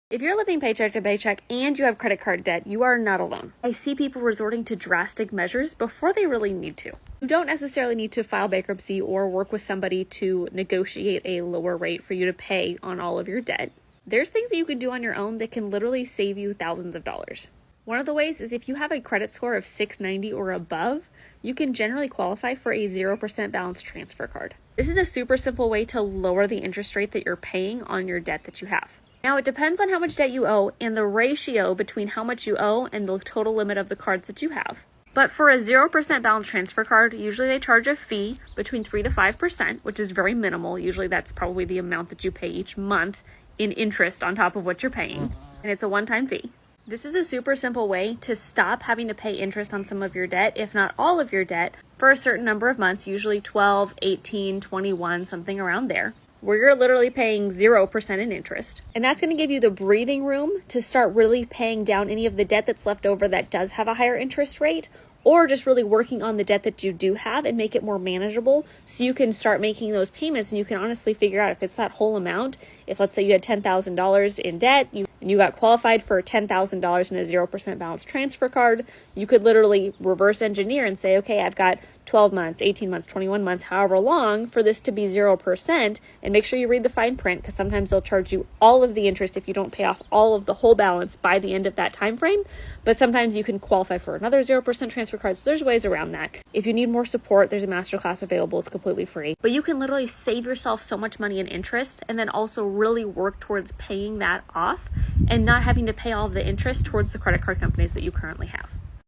If you're living paycheck to paycheck and you have credit card debt, you are not alone. I see people resorting to drastic measures before they really need to. You don't necessarily need to file bankruptcy or work with somebody to negotiate a lower rate for you to pay on all of your debt. There's things that you can do on your own that can literally save you thousands of dollars. One of the ways is if you have a credit score of 690 or above, you can generally qualify for a 0% balance transfer card. This is a super simple way to lower the interest rate that you're paying on your debt that you have. Now, it depends on how much debt you owe and the ratio between how much you owe and the total limit of the cards that you have. But for a 0% balance transfer card, usually they charge a fee between 3 to 5%, which is very minimal. Usually that's probably the amount that you pay each month in interest on top of what you're paying. And it's a one-time fee. This is a super simple way to stop having to pay interest on some of your debt, if not all of your debt, for a certain number of months, usually 12, 18, 21, something around there, where you're literally paying 0% in interest. And that's going to give you the breathing room to start really paying down any of the debt that's left over that does have a higher interest rate, or just really working on the debt that you do have and make it more manageable so you can start making those payments and you can honestly figure out if it's that whole amount. If let's say you had $10,000 in debt, you got qualified for $10,000 in a 0% balance transfer card, you could literally reverse engineer and say, okay, I've got 12 months, 18 months, 21 months, however long for this to be 0%, and make sure you read the fine print because sometimes they'll charge you all of the interest if you don't pay off all of the whole balance by the end of that time frame. But sometimes you can qualify for another 0% transfer card, so there's ways around that. If you need more support, there's a masterclass available. It's completely free. But you can literally save yourself so much money in interest and then also really work towards paying that off and not having to pay all of the interest towards the credit card companies that you currently have.